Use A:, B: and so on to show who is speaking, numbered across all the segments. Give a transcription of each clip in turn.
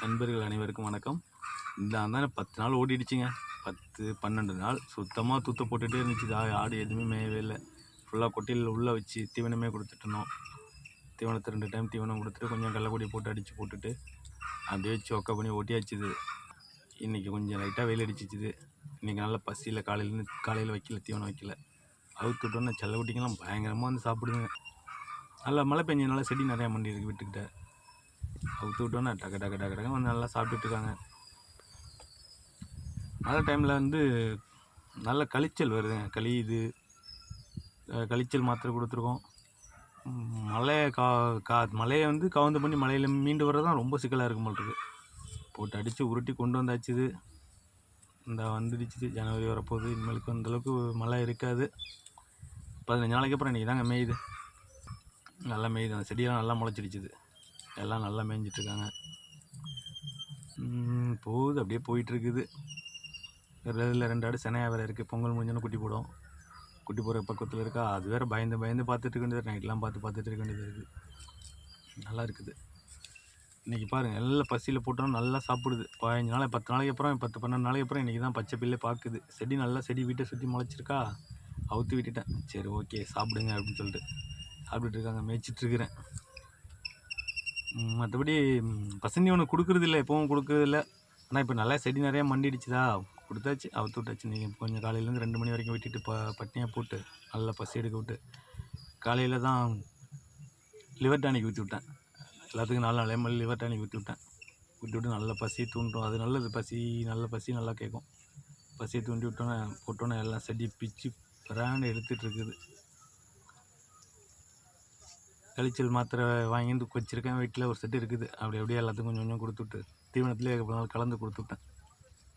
A: நண்பர்கள் அனைவருக்கும் வணக்கம். இந்த அந்தான 10 நாள் ஓடிடுச்சுங்க. 10, 12 நாள் சுத்தமாக தூத்த போட்டுகிட்டே இருந்துச்சு. ஆடு எதுவுமே மேயவே இல்லை. ஃபுல்லாக கொட்டிலில் உள்ளே வச்சு தீவனமே கொடுத்துட்டுருந்தோம். தீவனத்தை 2 டைம் தீவனம் கொடுத்துட்டு கொஞ்சம் கடலக்கொடி போட்டு அடித்து போட்டுட்டு அப்படியே வச்சு ஒக்க பண்ணி ஓட்டியாச்சுது. இன்றைக்கி கொஞ்சம் லைட்டாக வெயில் அடிச்சிச்சுது. இன்றைக்கி நல்லா பசியில் காலையில் வைக்கல, தீவனம் வைக்கல. அவுத்து விட்டோன்னே செல்லக்குட்டிங்கெல்லாம் பயங்கரமாக வந்து சாப்பிடுதுங்க. நல்லா மழை பெஞ்சதுனால செடி நிறையா மண்டி இருக்குது வீட்டுக்கிட்ட. அவுத்து விட்டோன்னே டக்கு வந்து நல்லா சாப்பிட்டுட்ருக்காங்க. மழை டைமில் வந்து நல்ல கழிச்சல் வருதுங்க. கழியுது. கழிச்சல் மாத்திரை கொடுத்துருக்கோம். மழையை வந்து கவுந்து பண்ணி மழையில் மீண்டு வர்றது தான் ரொம்ப சிக்கலாக இருக்கும் போல் இருக்குது. போட்டு அடித்து உருட்டி கொண்டு வந்தாச்சுது. இந்த வந்துடுச்சு. ஜனவரி வரப்போகுது. இனிமேலுக்கு அந்தளவுக்கு மழை இருக்காது. 15 நாளைக்கு அப்புறம் இன்றைக்கி தாங்க மேயுது. நல்லா மேயுது. அந்த செடியெல்லாம் நல்லா முளைச்சிடுச்சுது. எல்லாம் நல்லா மேய்ஞ்சிட்ருக்காங்க. போகுது, அப்படியே போயிட்டுருக்குது. இதில் 2 ஆடு செனையாக வேறு இருக்குது. பொங்கல் முடிஞ்சோன்னு குட்டி போடும். குட்டி போகிற பக்கத்தில் இருக்கா. அது வேறு பயந்து பார்த்துட்டு இருக்க வேண்டியது. நைட்லாம் பார்த்துட்டு இருக்க வேண்டியது இருக்குது. நல்லா இருக்குது. இன்றைக்கி பாருங்கள், எல்லாம் பசியில் போட்டோம் நல்லா சாப்பிடுது. 15 நாள் 10 நாளைக்கு அப்புறம் 10, 12 நாளைக்கு அப்புறம் இன்றைக்கி தான் பச்சை பில்லே பார்க்குது. செடி வீட்டை சுற்றி முளைச்சிருக்கா. அவுத்து விட்டுட்டேன். சரி ஓகே சாப்பிடுங்க அப்படின்னு சொல்லிட்டு சாப்பிட்டுட்டு இருக்காங்க. மேய்ச்சிட்ருக்கிறேன். மற்றபடி பசங்க ஒன்று கொடுக்குறதில்ல, எப்பவும் கொடுக்குறதில்ல. ஆனால் இப்போ நல்லா செடி நிறையா மண்டிடுச்சுதா, கொடுத்தாச்சு, அவுத்து விட்டாச்சு. நீங்கள் கொஞ்சம் காலையிலேருந்து 2 மணி வரைக்கும் விட்டுட்டு பட்னியாக போட்டு நல்லா பசி எடுக்க விட்டு காலையில் தான் லிவர் டானிக் ஊற்றி விட்டேன். எல்லாத்துக்கும் 4 நாள் லிவர் டானிக் ஊற்றி விட்டு நல்லா பசி தூண்டும். அது நல்லது. பசி நல்லா கேட்கும். பசியை தூண்டி போட்டோன்னே எல்லாம் செடி பிச்சு பிராண்டு எடுத்துகிட்ருக்குது. கழிச்சல் மாத்திரை வாங்கி வச்சுருக்கேன். வீட்டில் ஒரு செட்டு இருக்குது. அப்படியே எல்லாத்துக்கும் கொஞ்சம் கொடுத்துட்டு தீவனத்துலேயே கலந்து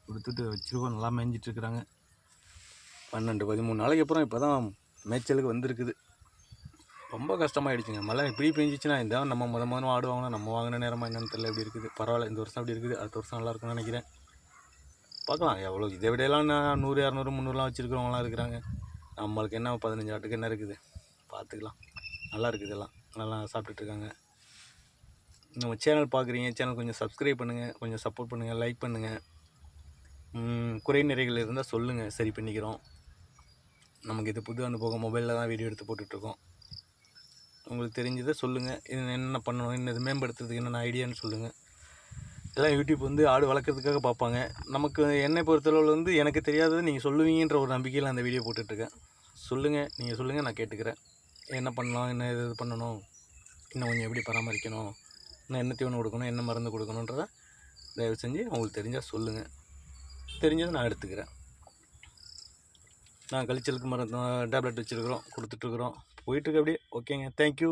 A: கொடுத்துட்டு வச்சுருக்கோம். நல்லா மேய்ஞ்சிட்ருக்குறாங்க. 12, 13 நாளைக்கு அப்புறம் இப்போ தான் மேய்ச்சலுக்கு வந்திருக்குது. ரொம்ப கஷ்டமாயிடுச்சுங்க. மழை இப்படி பெஞ்சிச்சுன்னா இந்த நம்ம முதல்ல ஆடு வாங்கினா நம்ம வாங்கின நேரமாக என்னென்னு தெரியல. எப்படி இருக்குது. பரவாயில்ல, இந்த வருஷம் அப்படி இருக்குது. அடுத்த வருஷம் நல்லா இருக்கும்னு நினைக்கிறேன். பார்க்கலாம். எவ்வளோ இதை விடையெல்லாம் 100, 200, 300 வச்சுருக்கிறவங்களாம் இருக்கிறாங்க. நம்மளுக்கு என்ன 15 ஆட்டுக்கு என்ன இருக்குது, பார்த்துக்கலாம். நல்லா இருக்குது. எல்லாம் நல்லா சாப்பிட்டுட்ருக்காங்க. நம்ம சேனல் பார்க்குறீங்க, சேனல் கொஞ்சம் சப்ஸ்கிரைப் பண்ணுங்கள், கொஞ்சம் சப்போர்ட் பண்ணுங்கள், லைக் பண்ணுங்கள். குறை நிறைகள் இருந்தால் சொல்லுங்கள், சரி பண்ணிக்கிறோம். நமக்கு இது புது அனுபவம். மொபைலில் தான் வீடியோ எடுத்து போட்டுட்ருக்கோம். உங்களுக்கு தெரிஞ்சதை சொல்லுங்கள். இது என்ன பண்ணணும், இன்னும் இது மேம்படுத்துறதுக்கு என்னென்ன ஐடியான்னு சொல்லுங்கள். எல்லாம் யூடியூப் வந்து ஆடு வளர்க்குறதுக்காக பார்ப்பாங்க. நமக்கு என்னை பொறுத்தளவில் வந்து எனக்கு தெரியாதது நீங்கள் சொல்லுவீங்கன்ற ஒரு நம்பிக்கையில் அந்த வீடியோ போட்டுட்ருக்கேன். சொல்லுங்கள், நீங்கள் சொல்லுங்கள், நான் கேட்டுக்கிறேன். என்ன பண்ணலாம், என்ன இது பண்ணணும், இன்னும் கொஞ்சம் எப்படி பராமரிக்கணும், இன்னும் என்ன தீவனம் கொடுக்கணும், என்ன மருந்து கொடுக்கணுன்றதை தயவு செஞ்சு உங்களுக்கு தெரிஞ்சால் சொல்லுங்கள். தெரிஞ்சதை நான் எடுத்துக்கிறேன். நான் கழிச்சலுக்கு மருந்து டேப்லெட் வச்சுருக்குறோம், கொடுத்துட்ருக்குறோம். போயிட்டுருக்கு அப்படியே. ஓகேங்க, தேங்க்யூ.